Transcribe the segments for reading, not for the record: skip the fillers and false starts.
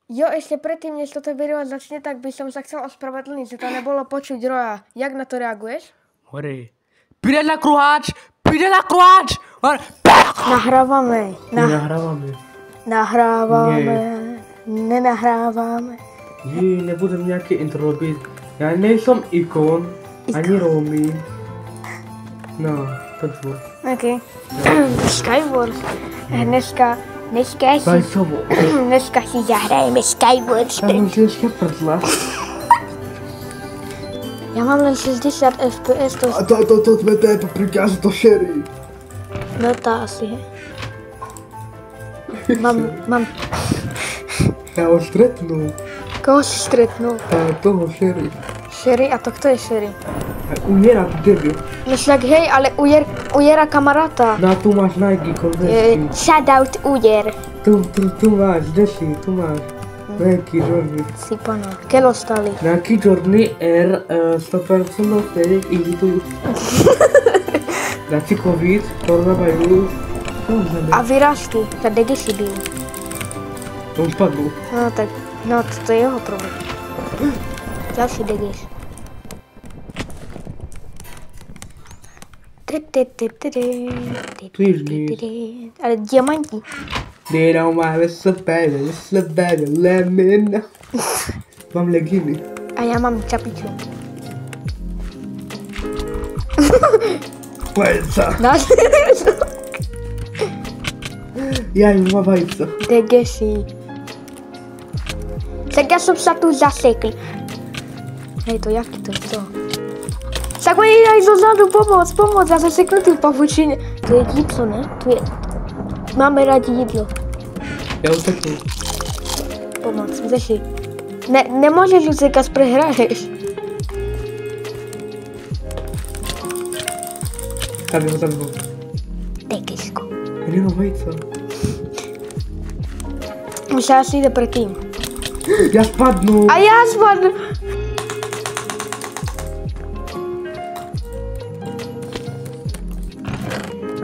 Jo, ešte predtým, než toto video začne, tak by som sa chcel ospravedlniť, že to nebolo počuť Roja. Jak na to reaguješ? Hore. Pide na kruháč! Pide na kruháč! Nahrávame. Nenahrávame. Nahrávame. Nenahráváme. Nie, nebudem nejaké intro robiť. Ja nejsem ikon, ani Romy. No, počuj. OK. Skywars. Dneska si zahrajeme Skywars. Ja mám tiež prdla. Ja mám len 60 FPS. A to je paprika, že to šerí. No to asi je. Mám... Ja ho stretnú. Koho si stretnul? Toho šerí. Sherry? A to kto je Sherry? Umiera tu debil. No však hej, ale ujera kamaráta. No tu máš Nike konverzky. Shoutout ujer. Tu máš, deši, tu máš. Nike Jordan. Si pana. Che lo stali? Nike Jordan Air 100% fake easy to use. Dáci covid, coronavirus. A vyrážky, tak kde si byl? To už padlo. No tak, no to je jeho problém. Ďalší degeš. Ale diamanti. They don't want it's so bad, let me know. Mám legíny. A ja mám čapiču. Vajca. Ja im mám vajca. Degeši. Tak ja som sa tu zasekl. Hej, to jaký to je to? Však oni aj zozadu pomoc, ja som seknutý v pavučine. Tu je jídlo, ne? Tu je... Máme rádi jídlo. Ja uteknu. Pomoc, zeši. Nemôžeš utekať, prehraješ. Tam ho. Degesko. Ja nemám vajca. Už sa asi ide predtým. Ja spadnu. A ja spadnu.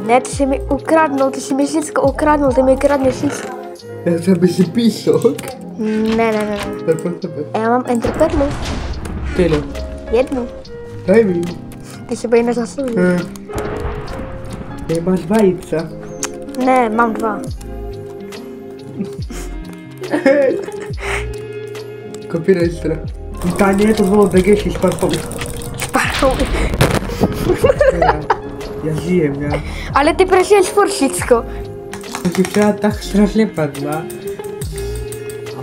Ne, ty si mi ukradnul, ty si mi všetko ukradnul, ty mi kradneš všetko. Ja chcem by si písok. Ne. To je pro tebe. A ja mám enterperlu. Tylo. Jednu. Daj mi. Ty si bej nezaslužil. Nemáš vajca. Ne, mám 2. Copywriter. Pytanie to było DGS z parkowy. Parkowy. Ja žijem, ja. Ale ty prešuješ furt všetko. Dziewczyna tak strasznie padła.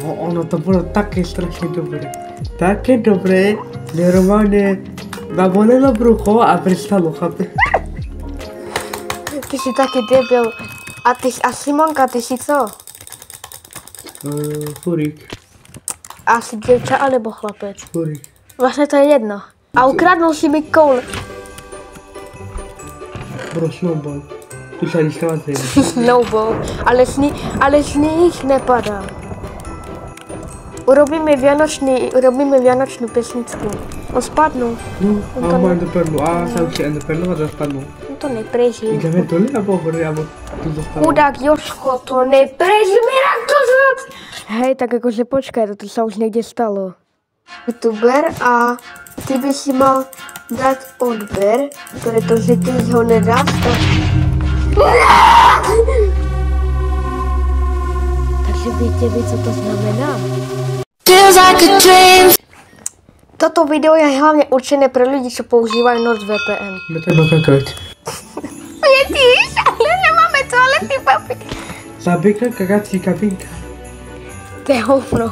Ono to było takie strasznie dobre. Takie dobre, że normalnie nabolelo brucho a prestalo, chápe? Ty si taký debil. A Simonka, ty si co? Furík. Asi dievča alebo chlapec? Furík. Vlastne to je jedno. A ukradnul si mi koul. Bro, snowball. Tu sa nestáva zem. Snowball. Ale sníh nepadá. Urobíme vianočnú pesničku. On spadnul. No, a mám enderperlu. A sa už enderperlu a zaspadnul. No to neprežil. Ideme dole, alebo hore, alebo tu zostalo. Chudák Jožko, to neprežil, jak to zvod. Hej, tak akože počkaj, to sa už niekde stalo. YouTuber a ty by si mal dať odber, pretože ty ho nedáš, tak... Takže viete vy, co to znamená? Toto video je hlavne určené pre ľudí, čo používajú NordVPN. Me treba kakať. Vieš, ale nemáme toaletný papier. Zabeka kakací kabinka. To je hovno.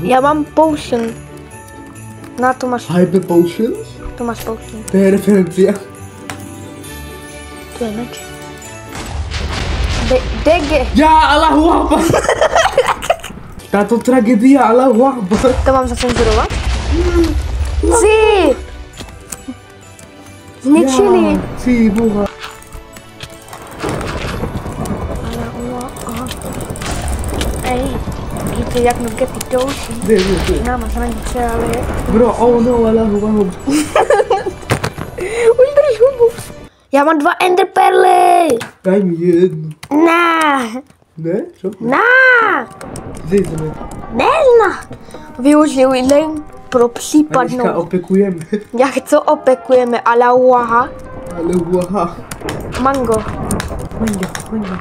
Ja mám potion. Na to máš... Hyper potions? Tu máš potion. To je referencia. Tu je meč. DG. Ja, Allahu Akbar! Táto tragédia, Allahu Akbar! To mám zacenzurovať? Si! Zničili. Si, boha. Ej, víte, jak no get the ocean. Ne. Máš hranice, ale... Bro, oh no, Allahu Akbar. Udrž hubu. Ja mám 2 enderperly. Daj mi jednu. Na. Ne? Čo? Na. Zídeme. Využili len pro případnou. Anička, opekujeme. Jak co opekujeme, ale uaha. Ale uaha. Mango. Mango.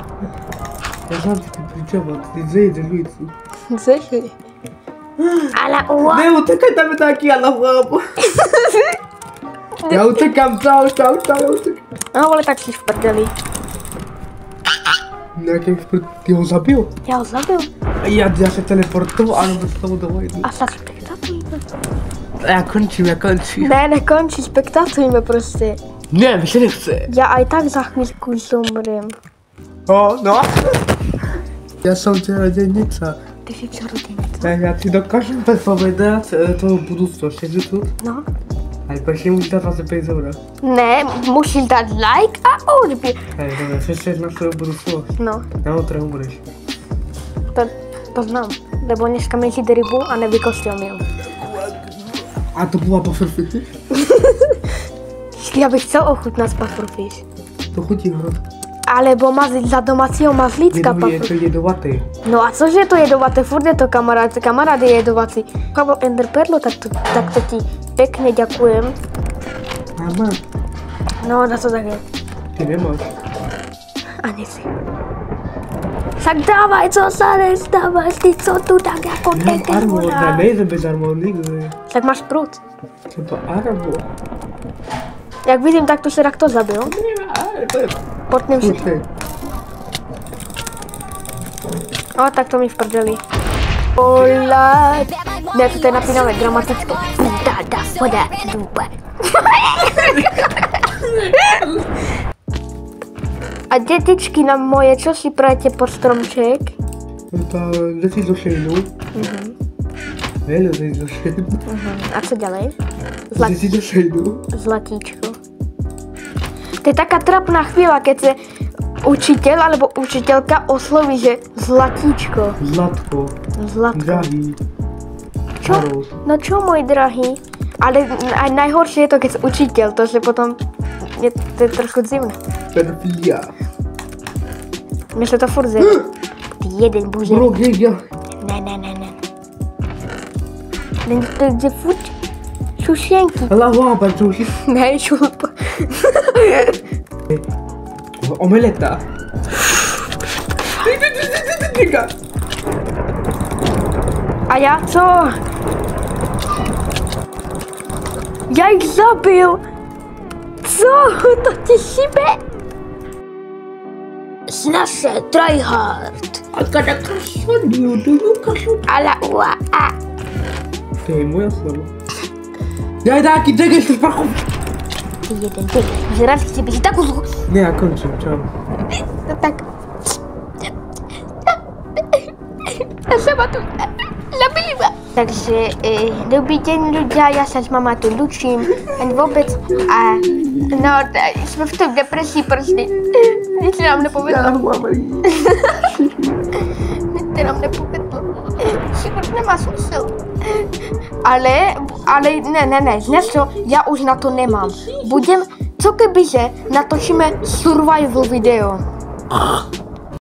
Ja znam ti pričavat, ti zajedeš licu. Zašli. Ale uaha. Ne, utekaj da me taki, ala uaha. Ja utekam, čau, ja utekam. No, ale tak si v prdeli. Nejaký ty ho zabil? Já ho zabil. Ja se teleportoval, ano, bez toho dovojdu. A tak spektatujme. Ja končím. Ne, nekončí, spektatujme prostě. Ne, mi se nechce. Já aj tak za chvíľku zomriem. No. Ja som čarodějnica. Ty si čarodějnica. Ja ti dokážem povedať tvoju budúcnosť, je tu? No. Ale počkej, musíš dať asi 5 eur. Ne, musíš dát like a odběr. Hej, dobre, přečteš na svoju budúcnosť. No, Na otre umreš. to znám. Lebo dneska mi jít rybu a nevykostil mi ho. A to bola bufferfish? Já bych chcel ochutnat pufferfish. To chutí hrot. Alebo za domácího mazlícka Je to jedovatý. No a cože je to jedovaté? Furt je to kamarád je jedovací. Kabo Ender Perlo, tak to ti pekne ďakujem. Ja mám. No, na to tak je. Ty nemáš. Ani si. Tak dávaj, co sa nestávaš, ty co tu tak jako tekeš Armor, ja voda. nejdem bez armor nikdy. Tak máš prut. Třeba armor. Jak vidím, tak tu se tak to zabil. To je Potnem si. Počkej. O, tak to mi v prdeli. Ola. Ne, to je napínavé dramatické. Da, voda, dupa. A dětičky na moje, čo si prajete pod stromček? Lezí do šejnu. Lezí do šejnu. A co ďalej? Lezí do šejnu. Zlatíčko. To je taká trapná chvíľa, keď se učitel alebo učiteľka osloví, že zlatíčko. Zlatko. Drahý. Čo? No čo, môj drahý? Ale aj najhoršie je to, keď učitel, to že potom to je trošku zimné. Pedofilia. Mně se to furt zjede. Ty jeden buže. Bro, kde? Ne. Není to jde furt šušenky. Ale lába, čuši. Ne, šulpa. Omeleta. A já co? Já jich zabil. Co? To ti šibe? Snaž se, tryhard. A kada kašodiu, to ukážu. Ale ua a. To je moja slova. Ja taky, čekaj, jsi sprachom. Ty jeden, ty. Že rád chci být tak uzru. Ne, ja končím, čau. No tak. Já se ma tu zabili ma. Takže dobrý den ľudia, já se s mama tu lučím. Ani vůbec. A no, jsme v tom depresí prostě. Nic se nám nepovedlo. Nic se nám nepovedlo. Život nemá smysl. Ale ne, dnes to já už na to nemám. Co kebyže natočíme survival video.